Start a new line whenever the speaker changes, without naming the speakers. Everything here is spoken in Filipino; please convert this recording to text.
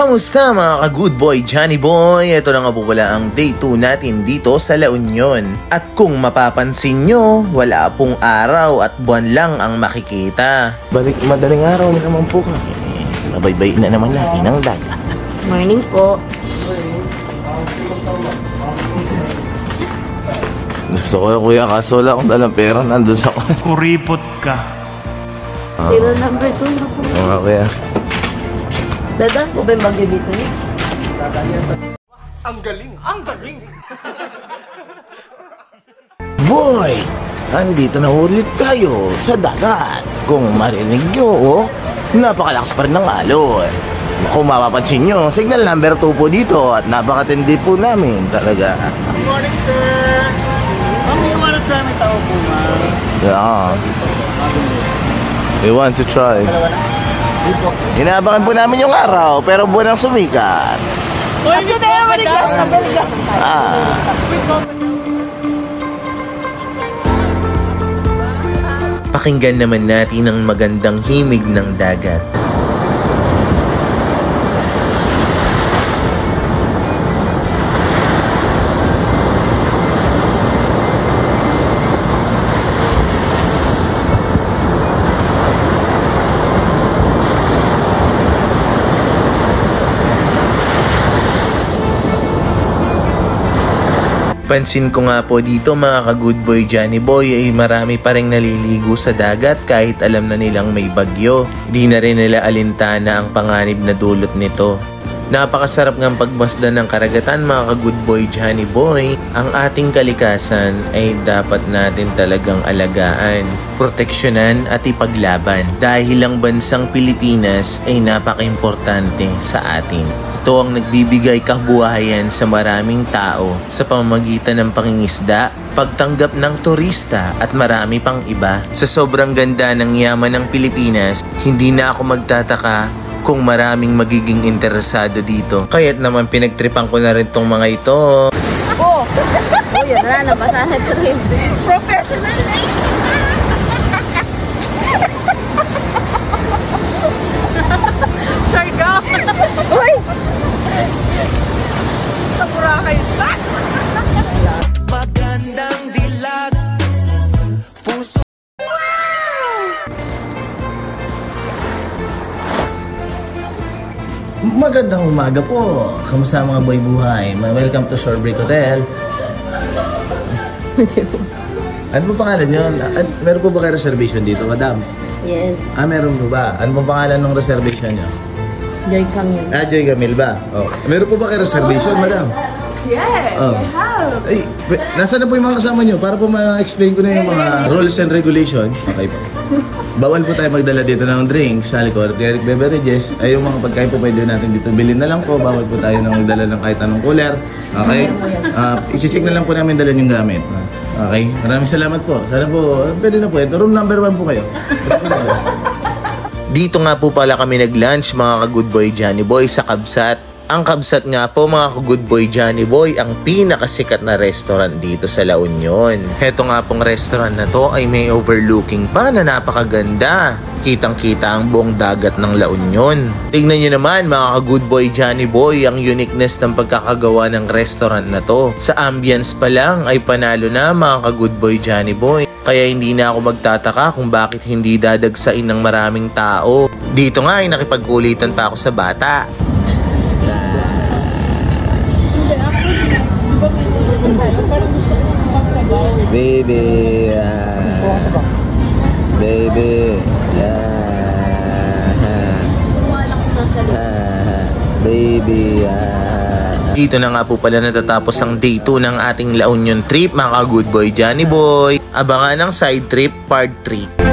Kamusta mga ka-good boy, Johnny Boy? Ito na nga po pala ang day 2 natin dito sa La Union. At kung mapapansin nyo, wala pong araw at buwan lang ang makikita. Balik madaling araw naman po kami. Nabaybay na naman natin ang dagat.
Morning po.
Gusto ko kuya, kaso wala akong dalang pera, nandun sa
Kuripot ka.
Serial number 2 na po.
Oo kuya.
Dadan po ba yung bagyo dito niya?
Ang galing! Ang galing!
Boy! Andito na ulit tayo sa dagat. Kung marinig nyo, napakalakas pa rin ng alon. Kung mapapansin nyo, signal number 2 po dito at napakatindi po namin talaga.
Good morning, sir! May wanna try may tao po, ma'am.
Yeah. We want to try. Inaabangan po namin yung araw, pero buwan ang sumikat. Pakinggan naman natin ang magandang himig ng dagat. Pansin ko nga po dito mga ka-good boy Johnny Boy ay marami pa rin naliligo sa dagat kahit alam na nilang may bagyo. Di na rin nila alintana ang panganib na dulot nito. Napakasarap ng pagmasdan ng karagatan mga ka-good boy Johnny Boy. Ang ating kalikasan ay dapat natin talagang alagaan, proteksyonan at ipaglaban dahil ang bansang Pilipinas ay napaka-importante sa atin. Ito ang nagbibigay kabuhayan sa maraming tao sa pamamagitan ng pangingisda, pagtanggap ng turista at marami pang iba. Sa sobrang ganda ng yaman ng Pilipinas, hindi na ako magtataka kung maraming magiging interesado dito. Kaya't naman pinagtripan ko na rin tong mga ito.
Oh! Oh, yun na, nabasahan ko rin. Professional na yun!
Shy ka!
Uy!
Sa Boracay! Magandang dilag puso.
Magandang umaga po. Kamusta mga boy buhay? Welcome to Shorebreak Hotel. Ano po pangalan nyo? Meron po ba kayo reservation dito, madam?
Yes.
Meron po ba? Ano po pangalan ng reservation nyo?
Joy Camille.
Joy Camille ba? Oh. Meron po ba kayo reservation, madam?
Yes!
Oh.
I have!
Ay, nasaan na po yung mga kasama nyo? Para po ma-explain ko na yung mga rules and regulations. Okay po. Bawal po tayo magdala dito ng drinks, alcoholic beverages. Ay, yung mga pagkain po pwede natin dito. Bilhin na lang po. Bawal po tayo nang magdala ng kahit anong cooler. Okay? I-check na lang po namin dala yung gamit. Okay? Maraming salamat po. Sana po, pwede na po. Ito, room number 1 po kayo. Dito nga po pala kami nag-lunch mga ka-good boy Johnny Boy sa Kabsat. Ang Kabsat nga po mga ka-good boy Johnny Boy ang pinakasikat na restaurant dito sa La Union. Heto nga pong restaurant na to ay may overlooking pa na napakaganda. Kitang-kita ang buong dagat ng La Union. Tignan nyo naman mga ka-good boy Johnny Boy ang uniqueness ng pagkakagawa ng restaurant na to. Sa ambience pa lang ay panalo na mga ka-good boy Johnny Boy. Kaya hindi na ako magtataka kung bakit hindi dadagsain ng maraming tao. Dito nga ay nakipagkulitan pa ako sa bata. Baby, baby, baby. Dito na nga po pala natatapos ang day 2 ng ating La Union trip mga ka-good boy Johnny Boy. Abangan ang side trip part 3.